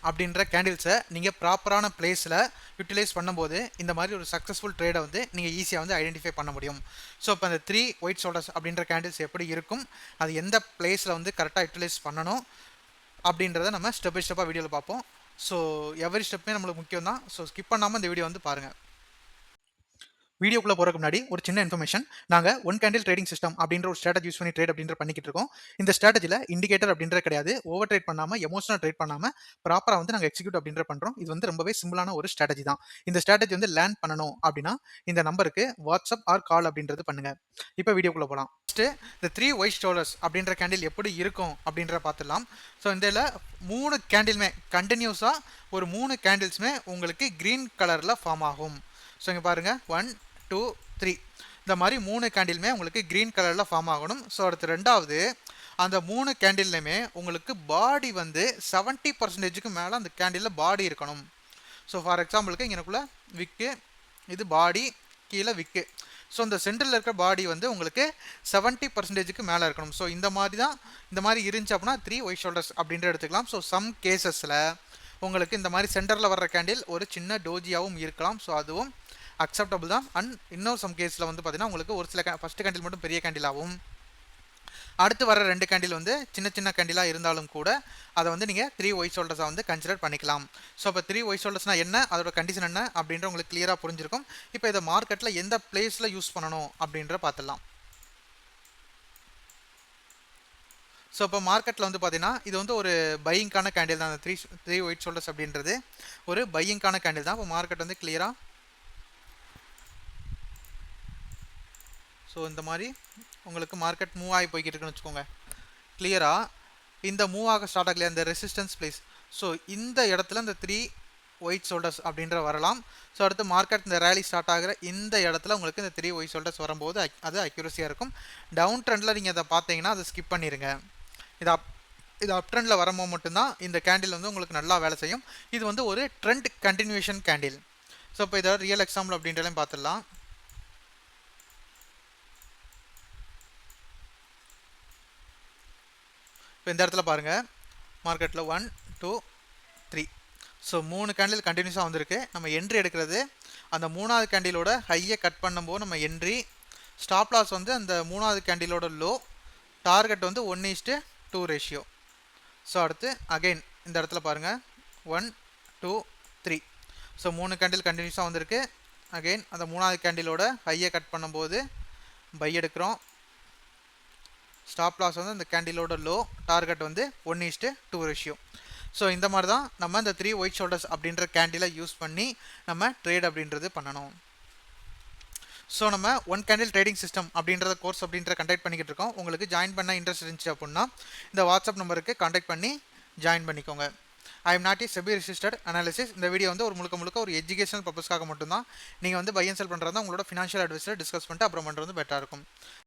அப்படின்ற கேண்டில்ஸை நீங்கள் ப்ராப்பரான பிளேஸில் யூட்டிலைஸ் பண்ணும்போது இந்த மாதிரி ஒரு சக்ஸஸ்ஃபுல் ட்ரேடை வந்து நீங்கள் ஈஸியாக வந்து ஐடென்டிஃபை பண்ண முடியும். ஸோ இப்போ அந்த 3 ஒயிட் ஷோல்டர்ஸ் அப்படின்ற கேண்டில்ஸ் எப்படி இருக்கும், அது எந்த பிளேஸில் வந்து கரெக்டாக யூட்டிலைஸ் பண்ணணும் அப்படின்றத நம்ம ஸ்டெப் பை ஸ்டெப்பாக வீடியோவில் பார்ப்போம். ஸோ எவரி ஸ்டெப்புமே நம்மளுக்கு முக்கியம் தான். ஸோ ஸ்கிப் பண்ணாமல் இந்த வீடியோ வந்து பாருங்கள். வீடியோக்குள்ள போறதுக்கு முன்னாடி ஒரு சின்ன இன்ஃபர்மேஷன். நாங்க ஒன் கேண்டில் ட்ரேடிங் சிஸ்டம் அப்படின்ற ஒரு ஸ்ட்ராட்டஜி யூஸ் பண்ணி ட்ரேட் அப்படின்ற பண்ணிக்கிட்டு இருக்கோம். இந்த ஸ்ட்ராட்டஜில இண்டிகேட்டர் அப்படின்றது கிடையாது. ஓவர் ட்ரேட் பண்ணாம எமோஷனல் ட்ரேட் பண்ணாம ப்ராப்பரா வந்து நாங்க எக்ஸிக்யூட் அப்படின்ற பண்றோம். இது வந்து ரொம்பவே சிம்பிளான ஒரு ஸ்ட்ராட்டஜி தான். இந்த ஸ்ட்ராட்டஜி வந்து லேர்ன் பண்ணணும் அப்படின்னா இந்த நம்பருக்கு வாட்ஸ்அப் ஆர் கால் அப்படின்றது பண்ணுங்க. இப்போ வீடியோக்குள்ள போலாம். ஃபர்ஸ்ட் இந்த 3 ஒயிட் ஸ்டோலர்ஸ் அப்படின்ற கேண்டில் எப்படி இருக்கும் அப்படின்ற பார்த்துடலாம். ஸோ இந்த 3 கேண்டிலுமே கண்டினியூஸா ஒரு 3 கேண்டில்ஸுமே உங்களுக்கு கிரீன் கலர்ல ஃபார்ம் ஆகும். ஸோ இங்கே பாருங்க 1 2 3 இந்த மாதிரி 3 கேண்டிலுமே உங்களுக்கு கிரீன் கலரில் ஃபார்ம் ஆகணும். ஸோ அடுத்து ரெண்டாவது அந்த 3 கேண்டில்லையுமே உங்களுக்கு பாடி வந்து 70% மேலே அந்த கேண்டிலில் பாடி இருக்கணும். ஸோ ஃபார் எக்ஸாம்பிளுக்கு இங்கே எனக்குள்ள விக்கு, இது பாடி, கீழே விக்கு. ஸோ இந்த சென்டரில் இருக்கிற பாடி வந்து உங்களுக்கு 70% மேலே இருக்கணும். ஸோ இந்த மாதிரி இருந்துச்சு அப்படின்னா 3 ஒயிட் ஷோல்டர்ஸ் அப்படின்ற எடுத்துக்கலாம். ஸோ சம் கேசஸில் உங்களுக்கு இந்த மாதிரி சென்டரில் வர்ற கேண்டில் ஒரு சின்ன டோஜியாகவும் இருக்கலாம். ஸோ அதுவும் அக்செப்டபிள் தான். அண்ட் இன்னொரு சம் கேஸில் வந்து பார்த்தீங்கன்னா உங்களுக்கு ஒரு சில ஃபர்ஸ்ட் கேண்டில் மட்டும் பெரிய கேண்டிலாகவும் அடுத்து வர 2 கேண்டில் வந்து சின்ன சின்ன கேண்டிலாக இருந்தாலும் கூட அதை வந்து நீங்கள் 3 ஒயிட் ஷோல்டர்ஸாக வந்து கன்சிடர் பண்ணிக்கலாம். ஸோ இப்போ 3 ஒயிட் ஷோல்டர்ஸ்னால் என்ன, அதோட கண்டிஷன் என்ன அப்படின்ற உங்களுக்கு கிளியராக புரிஞ்சிருக்கும். இப்போ இதை மார்க்கெட்டில் எந்த பிளேஸில் யூஸ் பண்ணணும் அப்படின்ற பார்த்துடலாம். ஸோ இப்போ மார்க்கெட்டில் வந்து பார்த்தீங்கன்னா இது வந்து ஒரு பையிங்கான கேண்டில் தான். அந்த 3 ஒயிட் ஷோல்டர்ஸ் அப்படின்றது ஒரு பையிங்கான கேண்டில் தான். இப்போ மார்க்கெட் வந்து கிளியராக ஸோ இந்த மாதிரி உங்களுக்கு மார்க்கெட் மூவ் ஆகி போய்கிட்டு இருக்குன்னு வச்சுக்கோங்க. கிளியராக இந்த மூவ் ஆக ஸ்டார்ட் ஆகலையா இந்த ரெசிஸ்டன்ஸ் பிளேஸ். ஸோ இந்த இடத்துல இந்த 3 ஒயிட் ஷோல்டர்ஸ் அப்படின்ற வரலாம். ஸோ அடுத்து மார்க்கெட் இந்த ரேலி ஸ்டார்ட் ஆகிற இந்த இடத்துல உங்களுக்கு இந்த 3 ஒயிட் ஷோல்டர்ஸ் வரும்போது அது அக்யூரஸியாக இருக்கும். டவுன் ட்ரெண்டில் நீங்கள் அதை பார்த்தீங்கன்னா அதை ஸ்கிப் பண்ணிடுங்க. இது அப் ட்ரெண்டில் வரும்போது மட்டும்தான் இந்த கேண்டில் வந்து உங்களுக்கு நல்லா வேலை செய்யும். இது வந்து ஒரு ட்ரெண்ட் கண்டினியூஷன் கேண்டில். ஸோ இப்போ இதோட ரியல் எக்ஸாம்பிள் அப்படின்றதையும் பார்த்துடலாம். இப்போ இந்த இடத்துல பாருங்கள் மார்க்கெட்டில் 1 2 3 ஸோ 3 கேண்டில் கண்டினியூஸாக வந்திருக்கு. நம்ம என்ட்ரி எடுக்கிறது அந்த 3வது கேண்டிலோட ஹையை கட் பண்ணும்போது நம்ம என்ட்ரி, ஸ்டாப் லாஸ் வந்து அந்த 3வது கேண்டிலோட லோ, டார்கெட் வந்து 1:2 ரேஷியோ. ஸோ அடுத்து அகெயின் இந்த இடத்துல பாருங்கள் 1 2 3 ஸோ 3 கேண்டில் கண்டினியூஸாக வந்திருக்கு. அகெயின் அந்த 3வது கேண்டிலோட ஹையை கட் பண்ணும்போது பை எடுக்கிறோம். ஸ்டாப் லாஸ் வந்து அந்த கேண்டிலோட லோ, டார்கெட் வந்து 1:2 ரேஷியோ. ஸோ இந்த மாதிரி தான் நம்ம இந்த 3 ஒயிட் ஷோல்டர்ஸ் அப்படின்ற கேண்டிலை யூஸ் பண்ணி நம்ம ட்ரேட் அப்படின்றது பண்ணணும். ஸோ நம்ம ஒன் கேண்டில் ட்ரேடிங் சிஸ்டம் அப்படின்றத கோர்ஸ் அப்படின்ற கண்டக்ட் பண்ணிக்கிட்டு இருக்கோம். உங்களுக்கு ஜாயின் பண்ண இன்ட்ரெஸ்ட் இருந்துச்சு அப்படின்னா இந்த வாட்ஸ்அப் நம்பருக்கு கான்டாக்ட் பண்ணி ஜாயின் பண்ணிக்கோங்க. I am not E SEBI registered analysis. இந்த வீடியோ வந்து ஒரு முழுக்க ஒரு எஜுகேஷனல் பர்பஸ்க்காக மட்டும்தான். நீங்கள் வந்து பை அண்ட் செல் பண்ணுறதா உங்களோட ஃபினான்ஷியல் அட்வைஸரை டிஸ்கஸ் பண்ணிட்டு அப்புறம் பண்ணுறது பெட்டராக இருக்கும்.